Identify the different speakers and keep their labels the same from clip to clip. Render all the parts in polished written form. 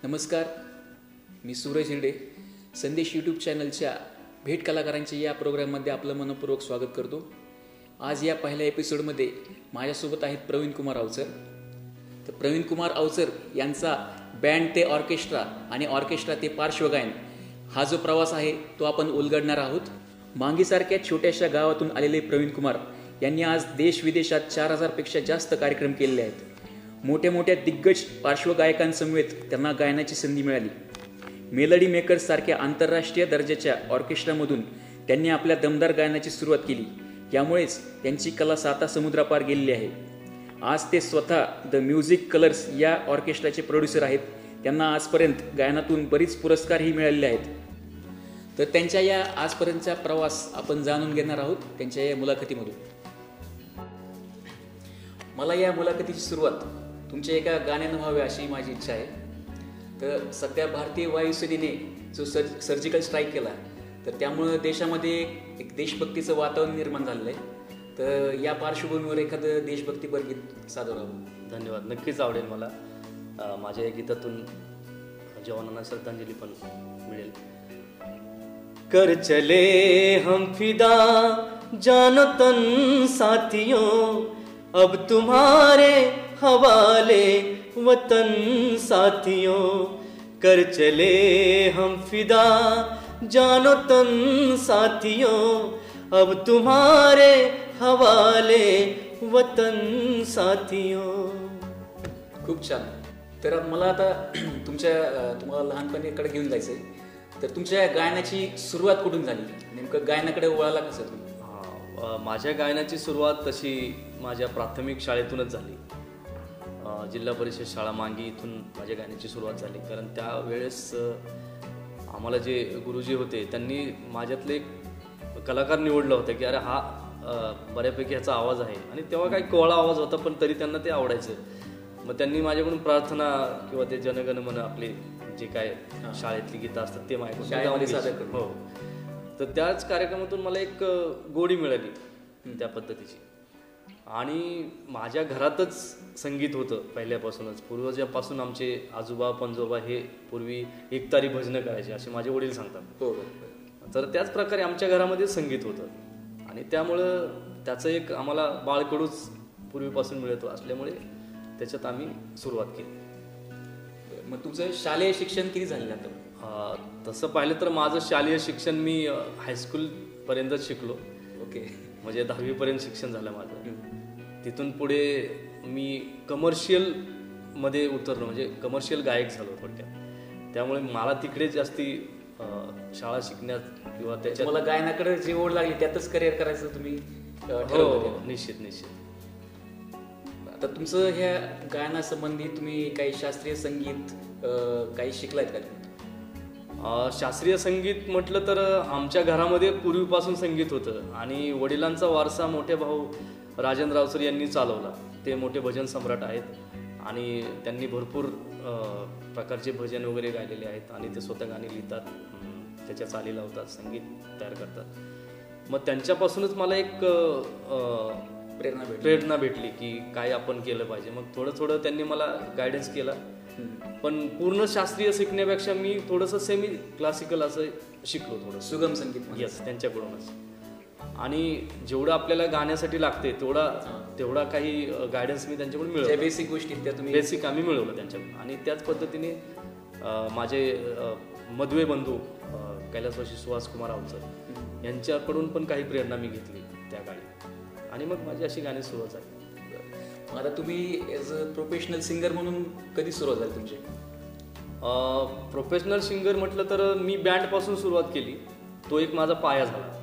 Speaker 1: नमस्कार, मी सूरज हिरडे. संदेश यूट्यूब चॅनलच्या भेट कलाकारांच्या या प्रोग्राममध्ये आपलं मनपूर्वक स्वागत करतो. आज या पहिल्या एपिसोडमध्ये माझ्यासोबत आहेत प्रवीण कुमार अवचर. तर प्रवीण कुमार अवचर यांचा बँड ते ऑर्केस्ट्रा आणि ऑर्केस्ट्रा ते पार्श्वगायन हा जो प्रवास आहे तो आपण उलगडणार आहोत. मांगीसारख्या छोट्याशा गावातून आलेले प्रवीण कुमार यांनी आज देश विदेशात 4000पेक्षा जास्त कार्यक्रम केलेले आहेत. मोठ्या मोठ्या दिग्गज पार्श्वगायकांसमवेत त्यांना गायनाची संधी मिळाली. मेलडी मेकर्स सारख्या आंतरराष्ट्रीय दर्जाच्या ऑर्केस्ट्रामधून त्यांनी आपल्या दमदार गायनाची सुरुवात केली. यामुळेच त्यांची कला साता समुद्रापार गेलेली आहे. आज ते स्वतः द म्युझिक कलर्स या ऑर्केस्ट्राचे प्रोड्युसर आहेत. त्यांना आजपर्यंत गायनातून बरीच पुरस्कारही मिळालेले आहेत. तर त्यांच्या या आजपर्यंतचा प्रवास आपण जाणून घेणार आहोत त्यांच्या या मुलाखतीमधून. मला या मुलाखतीची सुरुवात तुमच्या एका गाण्यानं व्हावी अशी माझी इच्छा आहे. तर सध्या भारतीय वायुसेनेने जो सर्जिकल स्ट्राईक केला, तर त्यामुळं देशामध्ये एक देशभक्तीचं वातावरण निर्माण झालेलं आहे. तर या पार्श्वभूमीवर एखादं देशभक्तीपर गीत सादरावं.
Speaker 2: धन्यवाद. नक्कीच आवडेल मला. माझ्या या गीतातून जवानांना श्रद्धांजली पण मिळेल. कर चले हम फिदा जानो तन साथियों, अब तुम्हारे हवाले वतन साथियों. कर चले हम फिदा जानो तन साथियों, अब तुम्हारे हवाले वतन साथियों.
Speaker 1: खूप छान. तर मला आता तुम्हाला लहानपणीकडे घेऊन जायचं आहे. तर तुमच्या गायनाची सुरुवात कुठून झाली? नेमकं गायनाकडे वळाला कसं तुम्ही?
Speaker 2: माझ्या गायनाची सुरुवात तशी माझ्या प्राथमिक शाळेतूनच झाली. जिल्हा परिषद शाळा मांगी इथून माझ्या गायनाची सुरुवात झाली. कारण त्यावेळेस आम्हाला जे गुरुजी होते त्यांनी माझ्यातले एक कलाकार निवडला होता की अरे हा बऱ्यापैकी ह्याचा आवाज आहे. आणि तेव्हा काही कोवळा आवाज होता पण तरी त्यांना ते आवडायचं. मग त्यांनी माझ्याकडून प्रार्थना किंवा ते जनगण मन आपले जे काय शाळेतली गीतं असतात ते माझ्याकडून हो. तर त्याच कार्यक्रमातून मला एक गोडी मिळाली त्या पद्धतीची. आणि माझ्या घरातच संगीत होतं पहिल्यापासूनच. पूर्वजापासून आमचे आजोबा पंजोबा हे पूर्वी एकतारी भजनं करायचे असे माझे वडील सांगतात. तर त्याच प्रकारे आमच्या घरामध्ये संगीत होतं. आणि त्यामुळं त्याचं एक आम्हाला बाळकडूच पूर्वीपासून मिळत असल्यामुळे त्याच्यात आम्ही सुरुवात केली.
Speaker 1: मग तुमचं शालेय शिक्षण किती झालेलं आता?
Speaker 2: तसं पाहिलं तर माझं शालेय शिक्षण मी हायस्कूलपर्यंतच शिकलो.
Speaker 1: ओके.
Speaker 2: म्हणजे 10वीपर्यंत शिक्षण झालं माझं. तिथून पुढे मी कमर्शियलमध्ये उतरलो, म्हणजे कमर्शियल गायक झालो थोडक्यात. त्यामुळे मला तिकडे जास्ती शाळा शिकण्यात किंवा त्याच्यात
Speaker 1: मला गायनाकडे जी ओढ लागली त्यातच करिअर करायचं तुम्ही
Speaker 2: ठरवलं? निश्चित.
Speaker 1: आता तुमचं ह्या गायनासंबंधी तुम्ही काही शास्त्रीय संगीत काही शिकलायत का?
Speaker 2: शास्त्रीय संगीत म्हटलं तर आमच्या घरामध्ये पूर्वीपासून संगीत होतं. आणि वडिलांचा वारसा मोठे भाऊ राजेंद्र अवचर यांनी चालवला. ते मोठे भजन सम्राट आहेत आणि त्यांनी भरपूर प्रकारचे भजन वगैरे गायलेले आहेत. आणि ते स्वतः गाणी लिहितात, त्याच्या चाली लावतात, संगीत तयार करतात. मग त्यांच्यापासूनच मला एक प्रेरणा भेटली की काय आपण केलं पाहिजे. मग थोडं त्यांनी मला गायडन्स केला. पण पूर्ण शास्त्रीय शिकण्यापेक्षा मी थोडंसं सेमी क्लासिकल असं शिकलो, थोडं सुगम संगीत. येस, त्यांच्याकडूनच. आणि जेवढं आपल्याला गाण्यासाठी लागते तेवढा काही गायडन्स मी त्यांच्याकडून मिळवला.
Speaker 1: बेसिक गोष्टी त्या तुम्ही
Speaker 2: बेसिक आम्ही मिळवलं त्यांच्याकडून. आणि त्याच पद्धतीने माझे मधवे बंधू कैलासवासी सुहास कुमार अवचर यांच्याकडून पण काही प्रेरणा मी घेतली त्या काळी. आणि मग माझी अशी गाणी सुरुवात झाली.
Speaker 1: आता तुम्ही ॲज अ प्रोफेशनल सिंगर म्हणून कधी सुरुवात झाली तुमची?
Speaker 2: प्रोफेशनल सिंगर म्हटलं तर मी बँडपासून सुरुवात केली. तो एक माझा पाया झाला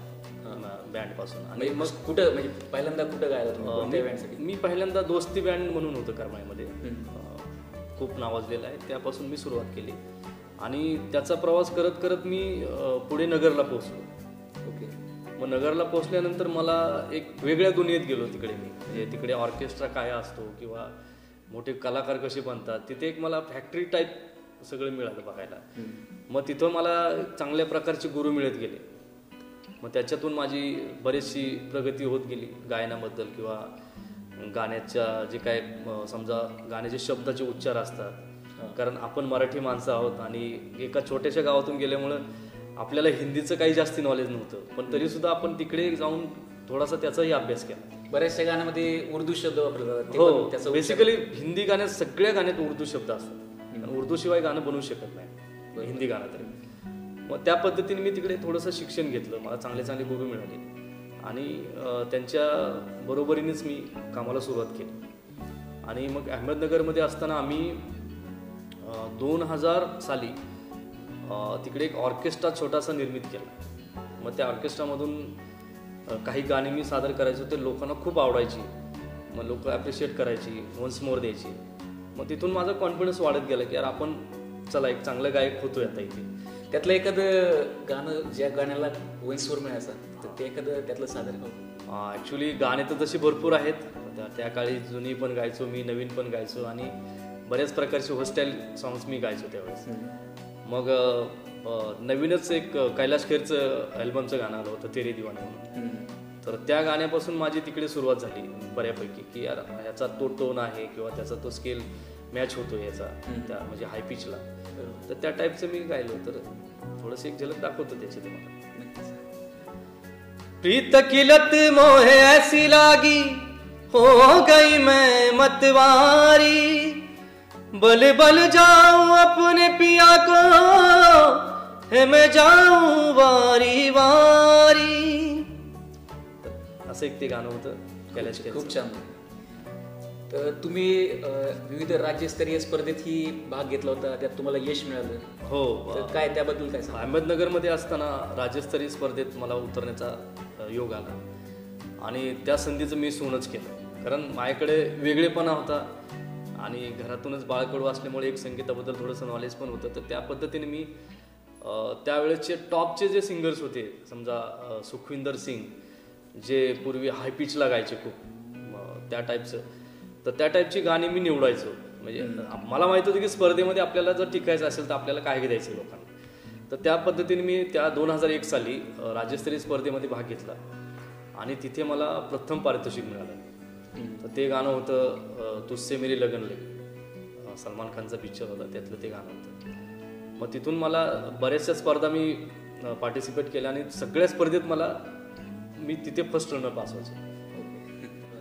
Speaker 2: बँडपासून.
Speaker 1: आणि मग कुठं, म्हणजे पहिल्यांदा कुठं गायला तुम्ही?
Speaker 2: मी पहिल्यांदा दोस्ती बँड म्हणून होतं करमाळ्यामध्ये, खूप नावाजलेलं आहे. त्यापासून मी सुरुवात केली. आणि त्याचा प्रवास करत करत मी पुढे नगरला पोहोचलो.
Speaker 1: ओके.
Speaker 2: मग नगरला पोहोचल्यानंतर मला एक वेगळ्या दुनियेत गेलो तिकडे मी. म्हणजे तिकडे ऑर्केस्ट्रा काय असतो किंवा मोठे कलाकार कसे बनतात, तिथे एक मला फॅक्टरी टाईप सगळं मिळालं बघायला. मग तिथं मला चांगल्या प्रकारचे गुरु मिळत गेले. मग त्याच्यातून माझी बरीचशी प्रगती होत गेली गायनाबद्दल किंवा गाण्याच्या जे काय समजा गाण्याचे शब्दाचे उच्चार असतात कारण आपण मराठी माणसं आहोत आणि एका छोट्याशा गावातून गेल्यामुळं आपल्याला हिंदीचं काही जास्ती नॉलेज नव्हतं, पण तरी सुद्धा आपण तिकडे जाऊन थोडासा त्याचाही अभ्यास केला.
Speaker 1: बऱ्याचशा गाण्यामध्ये उर्दू शब्द वापरले जातात, ते
Speaker 2: हो,
Speaker 1: पण त्याचा
Speaker 2: बेसिकली हिंदी गाण्यात सगळ्या गाण्यात उर्दू शब्द असतात. आणि उर्दू शिवाय गाणं बनवू शकत नाही हिंदी गाणं तरी. मग त्या पद्धतीने मी तिकडे थोडंसं शिक्षण घेतलं, मला चांगले चांगले गुरु मिळाले आणि त्यांच्या बरोबरीनेच मी कामाला सुरुवात केली. आणि मग अहमदनगरमध्ये असताना आम्ही 2000 साली तिकडे एक ऑर्केस्ट्रा छोटासा निर्मित केला. मग त्या ऑर्केस्ट्रामधून काही गाणी मी सादर करायचो, ते लोकांना खूप आवडायची. मग लोक ॲप्रिशिएट करायची, वन्स मोर द्यायची. मग तिथून माझा कॉन्फिडन्स वाढत गेला की यार आपण चला एक चांगलं गायक होतोय आता इथे.
Speaker 1: त्यातलं एखादं गाणं ज्या गाण्याला वन्सवर मिळायचं तर ते एखादं त्यातलं सादर करू.
Speaker 2: ॲक्च्युली गाणे तर तशी भरपूर आहेत. त्या काळी जुनी पण गायचो मी, नवीन पण गायचो आणि बऱ्याच प्रकारचे होस्टाईल सॉंग्स मी गायचो त्यावेळेस. मग नवीनच एक कैलाश खेरचं अल्बमचं गाणं आलं होतं तेरे दिवाने म्हणून. तर त्या गाण्यापासून माझी तिकडे सुरुवात झाली बऱ्यापैकी की यार ह्याचा तो टोन आहे किंवा त्याचा तो स्केल मॅच होतो याचा त्या म्हणजे हाय पिचला. तर त्या टाईपचं मी गायलो. तर थोडंसं एक झलक दाखवतो त्याची तुम्हाला. प्रीत की लत मोहे ऐसी लागी हो गई मैं मतवारी, बल बल जाऊं अपने पिया को है मैं जाऊं वारी वारी. असं एक ते गाणं होतं कैलाश खेर.
Speaker 1: खूप छान. तर तुम्ही विविध राज्यस्तरीय स्पर्धेतही भाग घेतला होता, त्यात तुम्हाला यश मिळालं.
Speaker 2: हो.
Speaker 1: तर काय त्याबद्दल काय सांगा.
Speaker 2: अहमदनगरमध्ये असताना राज्यस्तरीय स्पर्धेत मला उतरण्याचा योग आला आणि त्या संधीचं मी सोनच केलं. कारण माझ्याकडे वेगळेपणा होता आणि घरातूनच बाळकडू असल्यामुळे एक संगीताबद्दल थोडंसं नॉलेज पण होतं. तर त्या पद्धतीने मी त्यावेळेसचे टॉपचे जे सिंगर्स होते, समजा सुखविंदर सिंग जे पूर्वी हाय पिचला गायचे खूप त्या टाईपचं, तर त्या टाईपची गाणी मी निवडायचो. म्हणजे मला माहित होतं की स्पर्धेमध्ये आपल्याला जर टिकायचं असेल तर आपल्याला काय द्यायचं लोकांना. तर त्या पद्धतीने मी त्या 2001 साली राज्यस्तरीय स्पर्धेमध्ये भाग घेतला आणि तिथे मला प्रथम पारितोषिक मिळालं. तर ते गाणं होतं तुझसे मेरी लगन लगी, सलमान खानचा पिक्चर होता, त्यातलं ते गाणं होतं. मग तिथून मला बऱ्याचशा स्पर्धा मी पार्टिसिपेट केल्या आणि सगळ्या स्पर्धेत मी तिथे फर्स्ट रनर पास व्हायचो.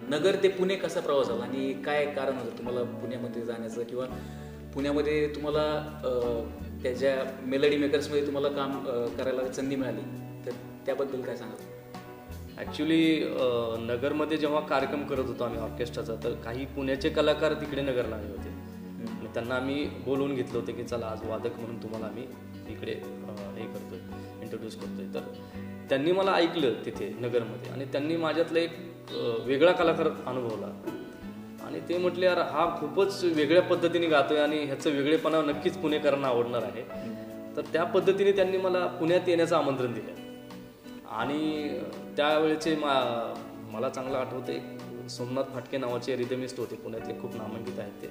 Speaker 1: नगर ते पुणे कसा प्रवास झाला आणि काय कारण होतं तुम्हाला पुण्यामध्ये जाण्याचं, किंवा पुण्यामध्ये तुम्हाला त्याच्या मेलडी मेकर्समध्ये तुम्हाला काम करायला संधी मिळाली, तर त्याबद्दल काय सांगाल.
Speaker 2: ॲक्च्युली नगरमध्ये जेव्हा कार्यक्रम करत होतो आम्ही ऑर्केस्ट्राचा, तर काही पुण्याचे कलाकार तिकडे नगरला आले होते आणि त्यांना आम्ही बोलवून घेतलं होतं की चला आज वादक म्हणून तुम्हाला आम्ही इकडे हे करतोय, इंट्रोड्यूस करतोय. तर त्यांनी मला ऐकलं तिथे नगरमध्ये आणि त्यांनी माझ्यातला एक वेगळा कलाकार अनुभवला आणि ते म्हटले यार हा खूपच वेगळ्या पद्धतीने गातोय आणि ह्याचं वेगळेपणा नक्कीच पुणेकरांना आवडणार आहे. तर त्या पद्धतीने त्यांनी मला पुण्यात येण्याचं आमंत्रण दिलं. आणि त्यावेळेचे मला चांगलं आठवतं एक सोमनाथ फाटके नावाचे रिदमिस्ट होते पुण्यातले, खूप नामांकित आहेत ते.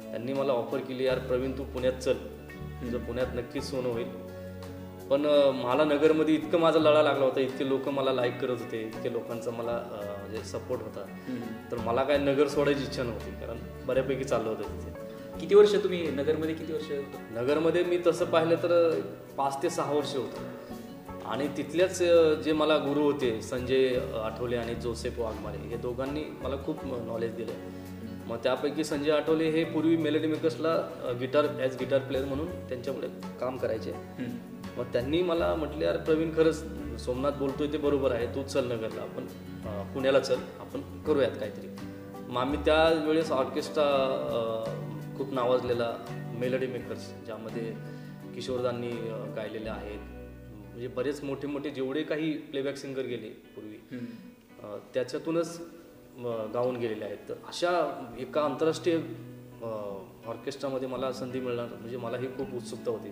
Speaker 2: त्यांनी मला ऑफर केली यार प्रवीण तू पुण्यात चल, तुझं पुण्यात नक्कीच सोनं होईल. पण मला नगरमध्ये इतकं माझा लढा लागला होता, इतके लोक मला लाईक करत होते, इतके लोकांचा मला म्हणजे सपोर्ट होता, तर मला काय नगर सोडायची इच्छा नव्हती कारण बऱ्यापैकी चाललं होतं तिथे.
Speaker 1: किती वर्ष तुम्ही नगरमध्ये, किती वर्ष.
Speaker 2: नगरमध्ये मी तसं पाहिलं तर 5 ते 6 वर्ष होतं. आणि तिथल्याच जे मला गुरु होते संजय आठवले आणि जोसेफ वाघमारे, हे दोघांनी मला खूप नॉलेज दिलं. मग त्यापैकी संजय आठवले हे पूर्वी मेलडी मेकर्सला गिटार प्लेअर म्हणून त्यांच्याकडे काम करायचे. मग त्यांनी मला म्हटले यार प्रवीण खरंच सोमनाथ बोलतोय ते बरोबर आहे, तू चल नगरला, आपण पुण्याला चल, आपण करूयात काहीतरी. मग आम्ही त्यावेळेस ऑर्केस्ट्रा खूप नावाजलेला मेलडी मेकर्स, ज्यामध्ये किशोरदांनी गायलेले आहेत, म्हणजे बरेच मोठे मोठे जेवढे काही प्लेबॅक सिंगर गेले पूर्वी त्याच्यातूनच गाऊन गेलेले आहेत. तर अशा एका आंतरराष्ट्रीय ऑर्केस्ट्रामध्ये मला संधी मिळणार म्हणजे मला ही खूप उत्सुकता होती.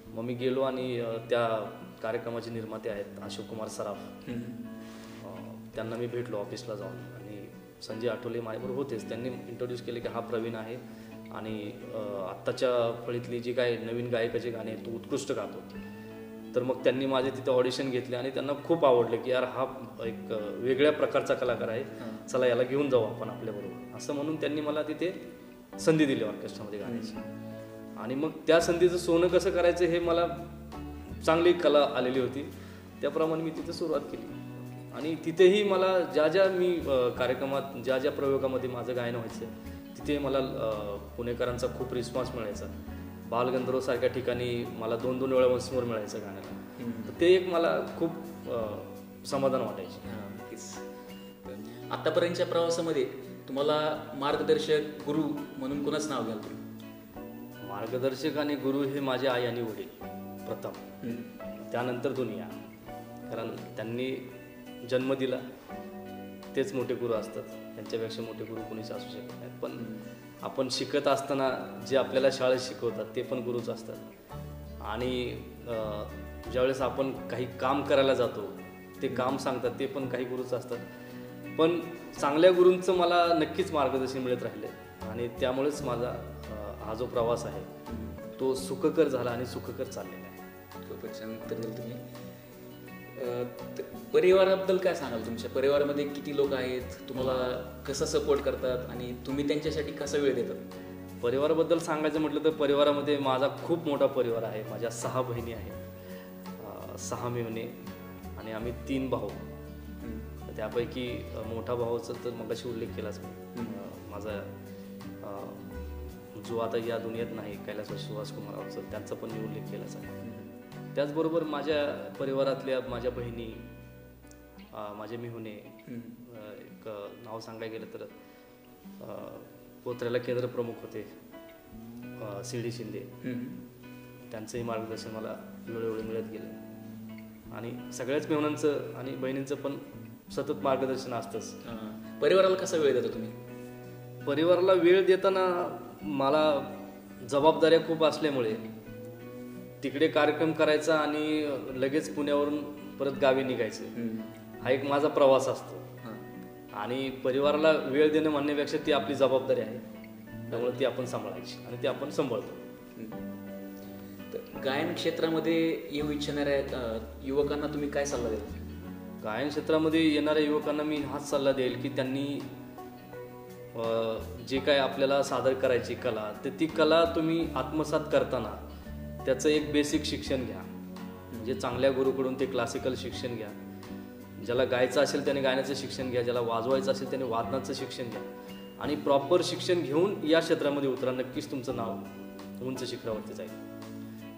Speaker 2: मग मी गेलो आणि त्या कार्यक्रमाचे निर्माते आहेत अशोक कुमार सराफ, त्यांना मी भेटलो ऑफिसला जाऊन आणि संजय आठवले माझ्याबरोबर होतेच. त्यांनी इंट्रोड्यूस केले की हा प्रवीण आहे आणि आत्ताच्या फळीतली जी काय नवीन गायकाचे गाणे आहेत तो उत्कृष्ट गातो. तर मग त्यांनी माझे तिथे ऑडिशन घेतले आणि त्यांना खूप आवडलं की यार हा एक वेगळ्या प्रकारचा कलाकार आहे, चला याला घेऊन जाऊ आपण आपल्याबरोबर, असं म्हणून त्यांनी मला तिथे संधी दिली ऑर्केस्ट्रामध्ये गाण्याची. आणि मग त्या संधीचं सोनं कसं करायचं हे मला चांगली कला आलेली होती, त्याप्रमाणे मी तिथे सुरुवात केली. आणि तिथेही मला ज्या ज्या मी कार्यक्रमात ज्या ज्या प्रयोगामध्ये माझं गायन व्हायचं तिथे मला पुणेकरांचा खूप रिस्पॉन्स मिळायचा. बालगंधर्वसारख्या ठिकाणी मला 2-2 वेळा वंशमोर मिळायचं गाण्याला. तर ते एक मला खूप समाधान वाटायचे.
Speaker 1: नक्कीच. आतापर्यंतच्या प्रवासामध्ये तुम्हाला मार्गदर्शक गुरु म्हणून कोणाचं नाव घ्याल तुम्ही?
Speaker 2: मार्गदर्शक आणि गुरु हे माझे आई आणि वडील प्रथम, त्यानंतर दुनिया. कारण त्यांनी जन्म दिला, तेच मोठे गुरु असतात. त्यांच्यापेक्षा मोठे गुरु कोणीच असू शकत नाहीत. पण आपण शिकत असताना जे आपल्याला शाळेत शिकवतात ते पण गुरुच असतात. आणि ज्यावेळेस आपण काही काम करायला जातो ते काम सांगतात ते पण काही गुरुच असतात. पण चांगल्या गुरूंचं मला नक्कीच मार्गदर्शन मिळत राहिले आणि त्यामुळेच माझा हा जो प्रवास आहे तो सुखकर झाला आणि सुखकर चाललेला आहे.
Speaker 1: खूपच छान उत्तर दिलं तुम्ही. परिवाराबद्दल काय सांगाल? तुमच्या परिवारामध्ये किती लोक आहेत, तुम्हाला कसं सपोर्ट करतात आणि तुम्ही त्यांच्यासाठी कसा वेळ देतात?
Speaker 2: परिवाराबद्दल सांगायचं म्हटलं तर परिवारामध्ये माझा खूप मोठा परिवार आहे. माझ्या 6 बहिणी आहेत, 6 मेवणे आणि आम्ही 3 भाऊ. त्यापैकी मोठा भावाचा तर मगाशी उल्लेख केलाच मी. माझा जो आता या दुनियेत नाही, कैलास सुहासकुमार अवचल, त्यांचा पण मी उल्लेख केलाच आहे. त्याचबरोबर माझ्या परिवारातल्या माझ्या बहिणी, माझे मेहुणे, एक नाव सांगायला गेलं तर पोत्र्याला केंद्र प्रमुख होते CD शिंदे, त्यांचंही मार्गदर्शन मला वेळोवेळी मिळत गेलं. आणि सगळ्याच मेहुणांचं आणि बहिणींचं पण सतत मार्गदर्शन असतंच.
Speaker 1: परिवाराला कसा वेळ देता तुम्ही?
Speaker 2: परिवाराला वेळ देताना मला जबाबदाऱ्या खूप असल्यामुळे तिकडे कार्यक्रम करायचा आणि लगेच पुण्यावरून परत गावी निघायचं, हा एक माझा प्रवास असतो. आणि परिवाराला वेळ देणं म्हणण्यापेक्षा ती आपली जबाबदारी आहे, त्यामुळे ती आपण सांभाळायची आणि ती आपण सांभाळतो.
Speaker 1: तर गायन क्षेत्रामध्ये येऊ इच्छिणाऱ्या युवकांना तुम्ही काय सल्ला द्याल?
Speaker 2: गायन क्षेत्रामध्ये येणाऱ्या युवकांना मी हाच सल्ला देईल की त्यांनी जे काय आपल्याला सादर करायची कला, तर ती कला तुम्ही आत्मसात करताना त्याचं एक बेसिक शिक्षण घ्या. म्हणजे चांगल्या गुरुकडून ते क्लासिकल शिक्षण घ्या. ज्याला गायचं असेल त्याने गायनाचं शिक्षण घ्या, ज्याला वाजवायचं असेल त्याने वादनाचं शिक्षण घ्या आणि प्रॉपर शिक्षण घेऊन या क्षेत्रामध्ये उतरा. नक्कीच तुमचं नाव उंच शिखरावरती जाईल.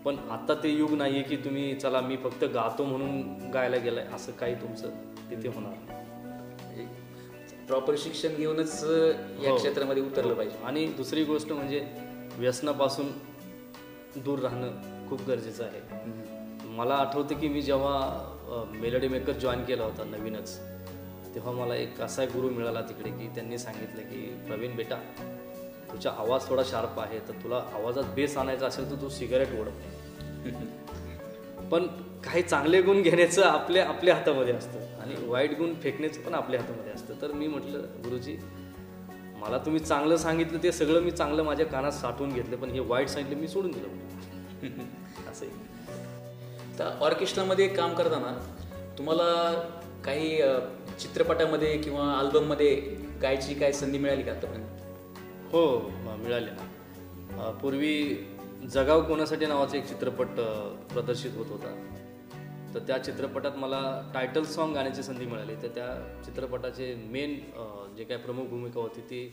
Speaker 2: पण आता ते युग नाही आहे की तुम्ही चला मी फक्त गातो म्हणून गायला गेलाय, असं काही तुमचं तिथे होणार.
Speaker 1: प्रॉपर शिक्षण घेऊनच या क्षेत्रामध्ये उतरलं पाहिजे.
Speaker 2: आणि दुसरी गोष्ट म्हणजे व्यसनापासून दूर राहणं खूप गरजेचं आहे. मला आठवतं की मी जेव्हा मेलोडी मेकर जॉईन केला होता नवीनच, तेव्हा मला एक असा गुरु मिळाला तिकडे की त्यांनी सांगितलं की प्रवीण बेटा, तुझा आवाज थोडा शार्प आहे, तर तुला आवाजात बेस आणायचा असेल तर तू सिगारेट ओढव. पण काही चांगले गुण घेण्याचं आपल्या हातामध्ये असतं आणि वाईट गुण फेकण्याचं पण आपल्या हातामध्ये असतं. तर मी म्हटलं गुरुजी, मला तुम्ही चांगलं सांगितलं ते सगळं मी चांगलं माझ्या कानात साठवून घेतलं, पण हे वाईट सांगितलं मी सोडून दिलं. असंही.
Speaker 1: तर ऑर्केस्ट्रामध्ये काम करताना तुम्हाला काही चित्रपटामध्ये किंवा अल्बममध्ये गायची काय संधी मिळाली का आतापर्यंत?
Speaker 2: हो, मिळाली ना. पूर्वी जगाव कोणासाठी नावाचा एक चित्रपट प्रदर्शित होत होता. तर त्या चित्रपटात मला टायटल सॉन्ग गाण्याची संधी मिळाली. तर त्या चित्रपटाचे मेन जे काय प्रमुख भूमिका होती ती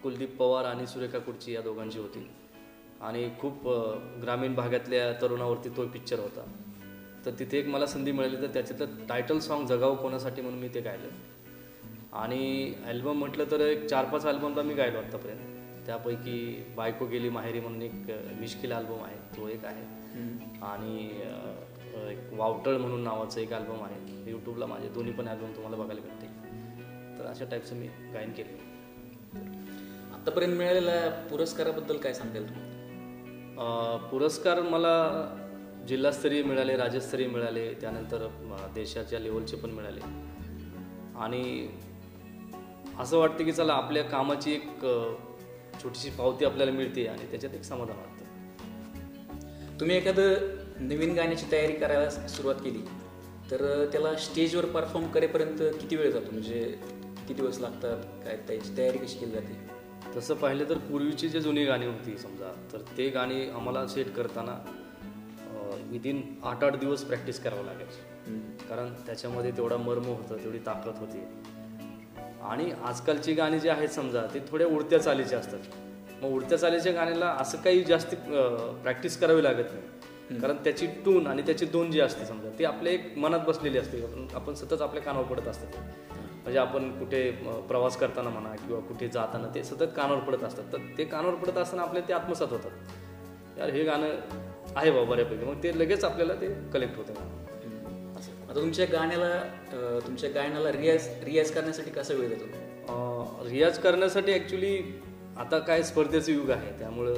Speaker 2: कुलदीप पवार आणि सुरेखा कुडची या दोघांची होती. आणि खूप ग्रामीण भागातल्या तरुणावरती तो पिक्चर होता. तर तिथे एक मला संधी मिळाली. तर त्याच्यातलं टायटल सॉन्ग जगाव कोणासाठी म्हणून मी ते गायलं. आणि ॲल्बम म्हटलं तर एक 4-5 अल्बमला मी गायलो आत्तापर्यंत. त्यापैकी बायको गेली माहेरी म्हणून एक मिश्किल अल्बम आहे, तो एक आहे. आणि एक वावटळ म्हणून नावाचं एक अल्बम आहे. यूट्यूबला माझे दोन्ही पण अल्बम तुम्हाला बघायला भेटतील. तर अशा टाईपचं मी गायन केलं.
Speaker 1: आतापर्यंत मिळालेल्या पुरस्काराबद्दल काय सांगाल तुम्ही?
Speaker 2: पुरस्कार मला जिल्हास्तरीय मिळाले, राज्यस्तरीय मिळाले, त्यानंतर देशाच्या लेवलचे पण मिळाले. आणि असं वाटतं की चला आपल्या कामाची एक छोटीशी पावती आपल्याला मिळते आणि त्याच्यात एक समाधान वाटतं.
Speaker 1: तुम्ही एखादं नवीन गाण्याची तयारी करायला सुरुवात केली तर त्याला स्टेजवर परफॉर्म करेपर्यंत किती वेळ जातो? म्हणजे किती दिवस लागतात? काय त्याची तयारी कशी केली जाते?
Speaker 2: तसं पाहिलं तर पूर्वीची जे जुनी गाणी होती समजा, तर ते गाणी आम्हाला सेट करताना विदिन 8-8 दिवस प्रॅक्टिस करावं लागायची. कारण त्याच्यामध्ये तेवढा मर्म होतं, तेवढी ताकद होती. आणि आजकालची गाणी जी आहेत समजा, ते थोड्या उडत्या चालीचे असतात. मग उडत्या चालीच्या गाण्याला असं काही जास्त प्रॅक्टिस करावी लागत नाही. कारण त्याची टून आणि त्याची धून जी असते समजा, ती आपल्या एक मनात बसलेली असते. आपण सतत आपल्या कानावर पडत असतात. म्हणजे आपण कुठे प्रवास करताना म्हणा किंवा कुठे जाताना ते सतत कानावर पडत असतात. तर ते कानावर पडत असताना आपले ते आत्मसात होतात. यार हे गाणं आहे बाबा बऱ्यापैकी, मग ते लगेच आपल्याला ते कलेक्ट होतं गाणं.
Speaker 1: आता तुमच्या गायनाला रियाज करण्यासाठी कसा वेळ देतो?
Speaker 2: रियाज करण्यासाठी ॲक्च्युली आता काय स्पर्धेचं युग आहे, त्यामुळं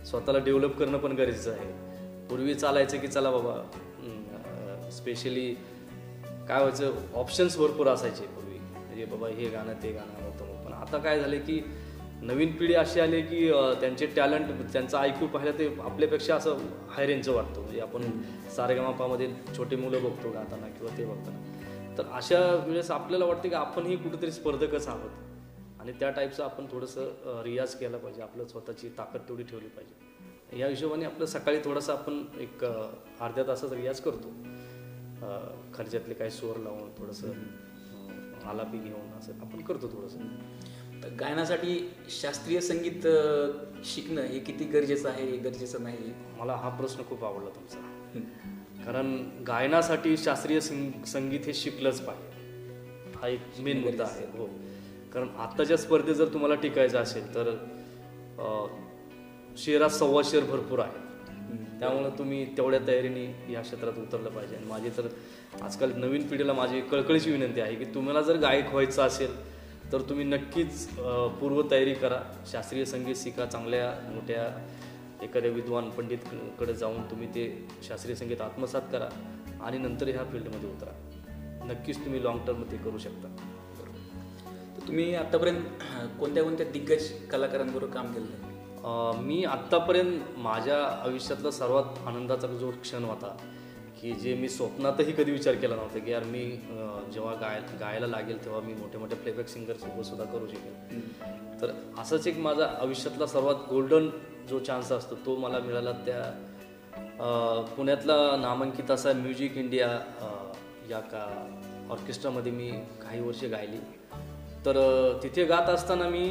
Speaker 2: स्वतःला डेव्हलप करणं पण गरजेचं आहे. पूर्वी चालायचं की चला बाबा, स्पेशली काय व्हायचं, ऑप्शन्स भरपूर असायचे पूर्वी. म्हणजे बाबा हे गाणं ते गाणं होतं. पण आता काय झालं की नवीन पिढी अशी आली की त्यांचे टॅलेंट, त्यांचं ऐकू पाहिलं ते आपल्यापेक्षा असं हाय रेंजचं वाटतं. म्हणजे आपण सारेगमापामध्ये छोटे मुलं बघतो गाताना किंवा ते बघताना, तर अशा वेळेस आपल्याला वाटतं की आपणही कुठेतरी स्पर्धकच आहोत. आणि त्या टाईपचं आपण थोडंसं रियाज केला पाहिजे, आपलं स्वतःची ताकद तेवढी ठेवली पाहिजे. या हिशोबाने आपलं सकाळी थोडंसं आपण एक अर्ध्या तासाचा रियाज करतो. खर्चातले काही स्वर लावून थोडंसं आलापी घेऊन असं आपण करतो थोडंसं.
Speaker 1: तर गायनासाठी शास्त्रीय संगीत शिकणं हे किती गरजेचं आहे, गरजेचं नाही?
Speaker 2: मला हा प्रश्न खूप आवडला तुमचा. कारण गायनासाठी शास्त्रीय संगीत हे शिकलंच पाहिजे, हा एक मेन मुद्दा आहे. हो, कारण आत्ताच्या स्पर्धेत जर तुम्हाला टिकायचं असेल तर शेरात सव्वा शेर भरपूर आहे. त्यामुळं तुम्ही तेवढ्या तयारीने या क्षेत्रात उतरलं पाहिजे. आणि माझी तर आजकाल नवीन पिढीला माझी कळकळीची विनंती आहे की तुम्हाला जर गायक व्हायचं असेल तर तुम्ही नक्कीच पूर्वतयारी करा, शास्त्रीय संगीत शिका, चांगल्या मोठ्या एखाद्या विद्वान पंडितकडे जाऊन तुम्ही ते शास्त्रीय संगीत आत्मसात करा आणि नंतर ह्या फील्डमध्ये उतरा. नक्कीच तुम्ही लॉंग टर्म ते करू शकता.
Speaker 1: तर तुम्ही आत्तापर्यंत कोणत्या दिग्गज कलाकारांबरोबर काम केलं आहे?
Speaker 2: मी आत्तापर्यंत माझ्या आयुष्यातला सर्वात आनंदाचा जो क्षण होता की जे मी स्वप्नातही कधी विचार केला नव्हता की यार मी जेव्हा गायला लागेल तेव्हा मी मोठे मोठे प्लेबॅक सिंगरसोबत सुद्धा करू शकेल. तर असंच एक माझा आयुष्यातला सर्वात गोल्डन जो चान्स असतो तो मला मिळाला त्या पुण्यातला नामांकित असा म्युझिक इंडिया या ऑर्केस्ट्रामध्ये मी काही वर्ष गायली. तर तिथे गात असताना मी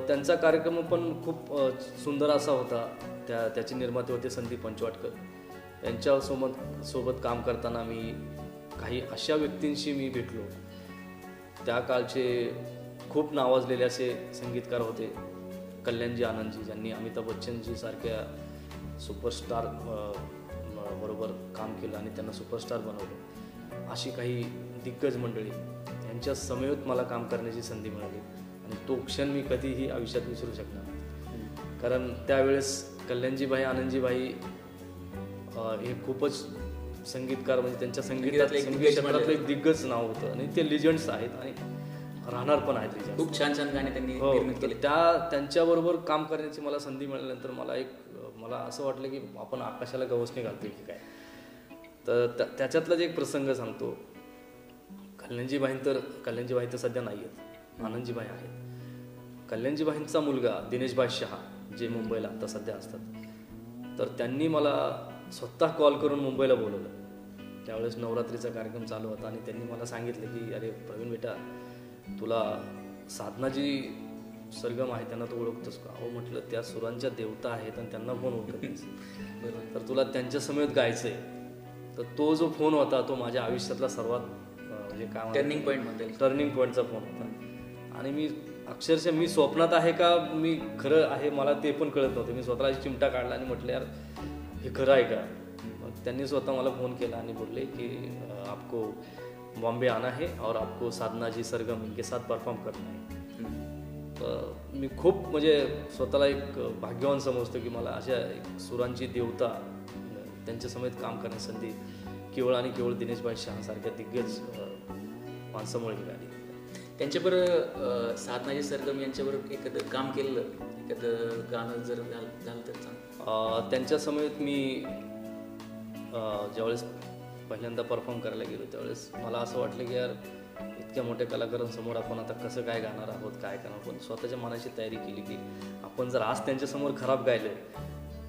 Speaker 2: त्यांचा कार्यक्रम पण खूप सुंदर असा होता. त्याचे निर्माते होते संदीप पंचवाटकर. यांच्यासोबत काम करताना मी काही अशा व्यक्तींशी मी भेटलो. त्या काळचे खूप नावाजलेले असे संगीतकार होते, कल्याणजी आनंदजी, ज्यांनी अमिताभ बच्चनजी सारख्या सुपरस्टार बरोबर काम केलं आणि त्यांना सुपरस्टार बनवलं. अशी काही दिग्गज मंडळी यांच्या समवेत मला काम करण्याची संधी मिळाली आणि तो क्षण मी कधीही आयुष्यात विसरू शकणार नाही. कारण त्यावेळेस कल्याणजीभाई आनंदजीभाई हे खूपच संगीतकार, म्हणजे त्यांच्या संगीत क्षेत्रातलं एक दिग्गज नाव होतं आणि ते लिजंड्स आहेत आणि राहणार पण आहेत लिजंड्स.
Speaker 1: खूप छान छान गाणे त्यांनी निर्मित केले.
Speaker 2: त्यांच्याबरोबर काम करण्याची मला संधी मिळाल्यानंतर मला असं वाटलं की आपण आकाशाला गवसणी घालतोय की काय. तर त्याच्यातलाच एक प्रसंग सांगतो. कल्याणजीभाई तर सध्या नाही आहेत, आनंदजीभाई आहेत. कल्याणजीभाईंचा मुलगा दिनेशभाई शहा जे मुंबईला आता सध्या असतात, तर त्यांनी मला स्वतः कॉल करून मुंबईला बोलवलं. त्यावेळेस नवरात्रीचा कार्यक्रम चालू होता आणि त्यांनी मला सांगितलं की अरे प्रवीण बेटा, तुला साधनाजी सरगम आहे त्यांना तू ओळखतोस का? अहो म्हटलं, त्या सुरांच्या देवता आहेत आणि त्यांना फोन ओळखत तर तुला त्यांच्या समेत गायचं आहे. तर तो जो फोन होता तो माझ्या आयुष्यातला सर्वात म्हणजे काय टर्निंग पॉईंटचा फोन होता. आणि मी अक्षरशः मी स्वप्नात आहे का मी खरं आहे मला ते पण कळत नव्हतं. मी स्वतःला चिमटा काढला आणि म्हटलं यार हे खरं आहे का? मग त्यांनी स्वतः मला फोन केला आणि बोलले की आपको बॉम्बे आना है और आपको साधना जी सरगम इनके साथ परफॉर्म करना है. तर मी खूप म्हणजे स्वतःला एक भाग्यवान समजतो की मला अशा एक सुरांची देवता त्यांच्या समेत काम करण्याची संधी केवळ आणि केवळ दिनेशभाई शहासारख्या दिग्गज माणसामुळे मिळाली.
Speaker 1: त्यांच्याबरोबर साधनाजी सरगम यांच्याबरोबर एखादं काम केलं, एखादं गाणं जर झालं तर सांग.
Speaker 2: त्यांच्या समेत मी ज्यावेळेस पहिल्यांदा परफॉर्म करायला गेलो त्यावेळेस मला असं वाटलं की यार इतक्या मोठ्या कलाकारांसमोर आपण आता कसं काय गाणार आहोत, काय करणार. पण स्वतःच्या मनाची तयारी केली की आपण जर आज त्यांच्यासमोर खराब गायलं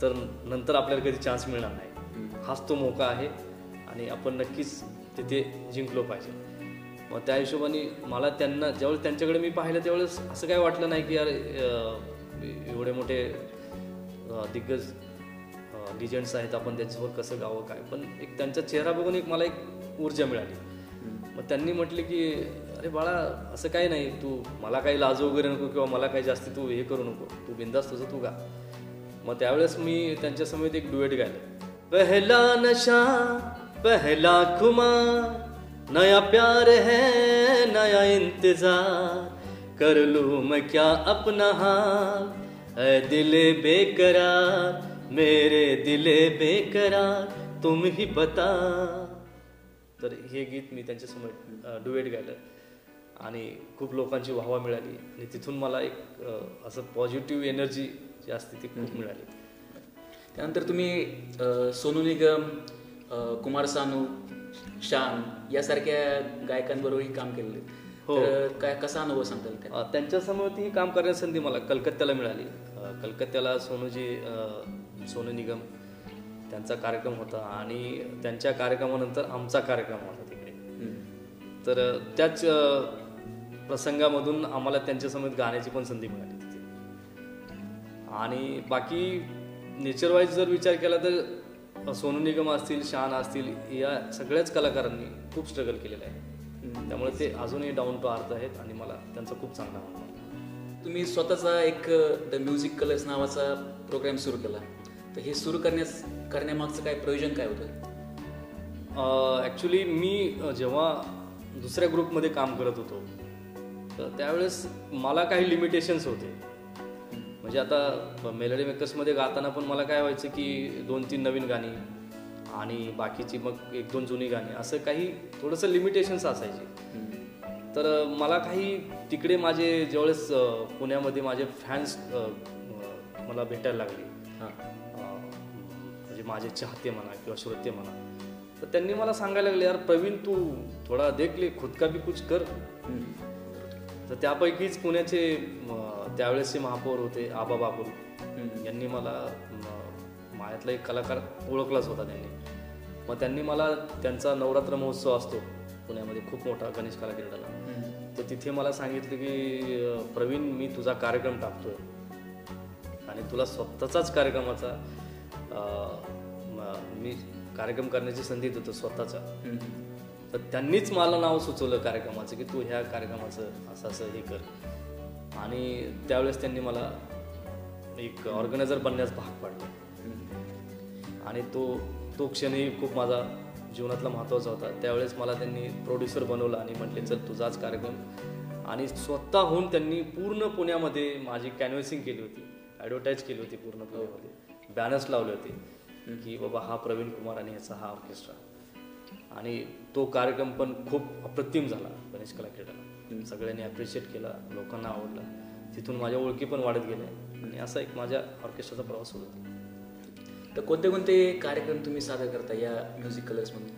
Speaker 2: तर नंतर आपल्याला कधी चान्स मिळणार नाही. हाच तो मौका आहे आणि आपण नक्कीच तिथे जिंकलो पाहिजे. मग त्या हिशोबाने मला ज्यावेळेस त्यांच्याकडे मी पाहिलं त्यावेळेस असं काय वाटलं नाही की यार एवढे मोठे दिग्गज लिजंड्स आहेत, आपण त्यांच्यासमोर कसं गावं काय. पण एक त्यांचा चेहरा बघून मला एक ऊर्जा मिळाली. मग त्यांनी म्हटले की अरे बाळा असं काही नाही, तू मला काही लाज वगैरे नको किंवा मला काही जास्त तू हे करू नको, तू बिंदास तुझं तू गा. मग त्यावेळेस मी त्यांच्यासमोर एक डुएट गायलं. पहला नशा पहला खुमार नया प्यार है नया इंतजार कर लूं मैं क्या अपना हाल ऐ दिले बेकरार मेरे दिले बेकरार तुम ही बता. तर हे गीत मी त्यांच्यासमोर डुएट गायलं आणि खूप लोकांची वाहवा मिळाली आणि तिथून मला एक असं पॉझिटिव्ह एनर्जी जी असते ती खूप मिळाली.
Speaker 1: त्यानंतर तुम्ही सोनू निगम, कुमार सानू, शान यासारख्या गायकांबरोबरही काम केलेलं.
Speaker 2: हो.
Speaker 1: तर काय कसा अनुभव सांगता येईल?
Speaker 2: त्यांच्यासमोरही काम करण्याची संधी मला कलकत्त्याला मिळाली. कलकत्त्याला सोनू निगम त्यांचा कार्यक्रम होता आणि त्यांच्या कार्यक्रमानंतर आमचा कार्यक्रम होता तिकडे. तर त्याच प्रसंगामधून आम्हाला त्यांच्यासमोर गाण्याची पण संधी मिळाली तिथे. आणि बाकी नेचरवाईज जर विचार केला तर सोनू निगम असतील, शान असतील, या सगळ्याच कलाकारांनी खूप स्ट्रगल केलेलं आहे. त्यामुळे ते अजूनही डाऊन टू अर्थ आहेत आणि मला त्यांचा खूप चांगला अनुभव.
Speaker 1: तुम्ही स्वतःचा एक द म्युझिक कलर्स नावाचा प्रोग्राम सुरू केला. तर हे सुरू करण्यामागचं काय प्रयोजन काय होतं?
Speaker 2: ॲक्च्युली मी जेव्हा दुसऱ्या ग्रुपमध्ये काम करत होतो तर त्यावेळेस मला काही लिमिटेशन्स होते. म्हणजे आता मेलडी मेकर्समध्ये गाताना पण मला काय व्हायचं की 2-3 नवीन गाणी आणि बाकीची मग 1-2 जुनी गाणी, असं काही थोडंसं लिमिटेशन्स असायचे. तर मला काही तिकडे माझे ज्यावेळेस पुण्यामध्ये माझे फॅन्स मला भेटायला लागले, म्हणजे माझे चाहते म्हणा किंवा श्रोते म्हणा, तर त्यांनी मला सांगायला लागले यार प्रवीण तू थोडा देख ले खुद का भी कुछ कर. तर त्यापैकीच पुण्याचे त्यावेळेसचे महापौर होते आबा बापूर यांनी मला मायातला एक कलाकार ओळखलाच होता त्यांनी. मग त्यांनी मला त्यांचा नवरात्र महोत्सव असतो पुण्यामध्ये खूप मोठा गणेश कला क्रीडाला, तर तिथे मला सांगितलं की प्रवीण मी तुझा कार्यक्रम टाकतोय आणि तुला स्वतःचाच कार्यक्रमाचा मी कार्यक्रम करण्याची संधी देतो स्वतःचा. तर त्यांनीच मला नाव सुचवलं कार्यक्रमाचं की तू ह्या कार्यक्रमाचं असं असं हे कर. आणि त्यावेळेस त्यांनी मला एक ऑर्गनायझर बनण्यास भाग पाडलं आणि तो क्षणही खूप माझा जीवनातला महत्त्वाचा होता. त्यावेळेस मला त्यांनी प्रोड्युसर बनवलं आणि म्हटले चल तुझाच कार्यक्रम. आणि स्वतःहून त्यांनी पूर्ण पुण्यामध्ये माझी कॅनव्हसिंग केली होती, ॲडव्हर्टाईज केली होती पूर्ण पुण्यामध्ये, बॅनर्स लावले होते की बाबा हा प्रवीण कुमार आणि ह्याचा हा ऑर्केस्ट्रा. आणि तो कार्यक्रम पण खूप अप्रतिम झाला गणेश कला क्रीडाला. सगळ्यांनी ॲप्रिशिएट केला, लोकांना आवडला. तिथून माझ्या ओळखी पण वाढत गेल्या आणि असा एक माझ्या ऑर्केस्ट्राचा प्रवास सुरू होता.
Speaker 1: तर कोणते कोणते कार्यक्रम तुम्ही सादर करता या म्युझिक कलर्समध्ये?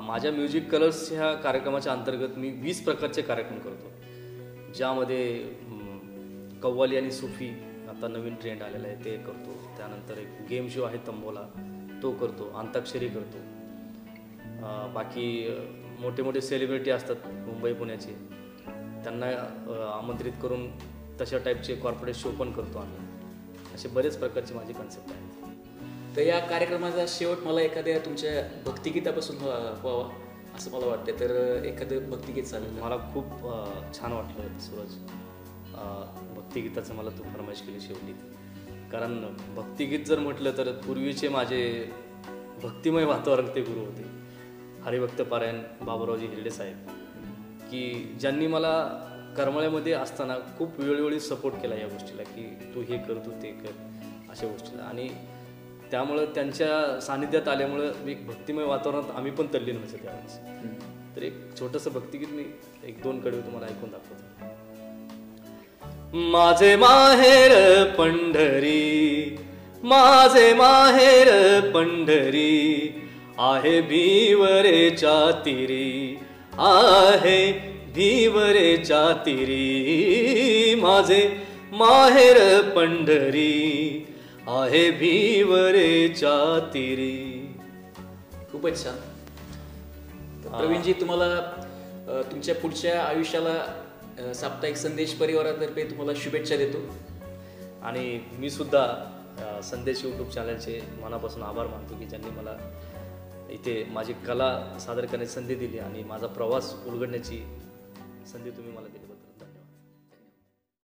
Speaker 2: माझ्या म्युझिक कलर्स ह्या कार्यक्रमाच्या अंतर्गत मी 20 प्रकारचे कार्यक्रम करतो, ज्यामध्ये कव्वाली आणि सुफी आता नवीन ट्रेंड आलेला आहे ते करतो. त्यानंतर एक गेम शो आहे तंबोला तो करतो, अंताक्षरी करतो. बाकी मोठे मोठे सेलिब्रिटी असतात मुंबई पुण्याचे, त्यांना आमंत्रित करून तशा टाईपचे कॉर्पोरेट शो पण करतो आम्ही. असे बरेच प्रकारचे माझे कन्सेप्ट आहेत.
Speaker 1: तर या कार्यक्रमाचा शेवट मला एखाद्या तुमच्या भक्तिगीतापासून व्हावा असं मला वाटतं. तर एखादं भक्तिगीत चालेल?
Speaker 2: मला खूप छान वाटलं सूरज, भक्तिगीताचं मला तू फरमाईश केली शेवटी. कारण भक्तिगीत जर म्हटलं तर पूर्वीचे माझे भक्तिमय वातावरण ते गुरु होते हरिभक्त पारायण बाबूरावजी हिरडे साहेब, की ज्यांनी मला करमळ्यामध्ये असताना खूप वेळोवेळी सपोर्ट केला या गोष्टीला की तू हे कर तू ते कर अशा गोष्टीला. आणि त्यामुळं त्यांच्या सानिध्यात आल्यामुळं एक भक्तिमय वातावरणात आम्ही पण तल्लीन व्हायचो त्यावेळेस. तर एक छोटंसं भक्तिगीत मी 1-2 कडवे तुम्हाला ऐकून दाखवतो. माझे माहेर पंढरी, माझे माहेर पंढरी, आहे भीवरेच्या तीरी, आहे भिवरेच्या तिरी माझे माहेर पंढरी, आहे भिवरेच्या तिरी.
Speaker 1: खूपच छान. तर प्रवीणजी, तुम्हाला तुमच्या पुढच्या आयुष्याला साप्ताहिक संदेश परिवारातर्फे तुम्हाला शुभेच्छा देतो.
Speaker 2: आणि मी सुद्धा संदेश यूट्यूब चॅनलचे मनापासून आभार मानतो की ज्यांनी मला इथे माझी कला सादर करण्याची संधी दिली आणि माझा प्रवास उलगडण्याची संधी तुम्ही मला दिली.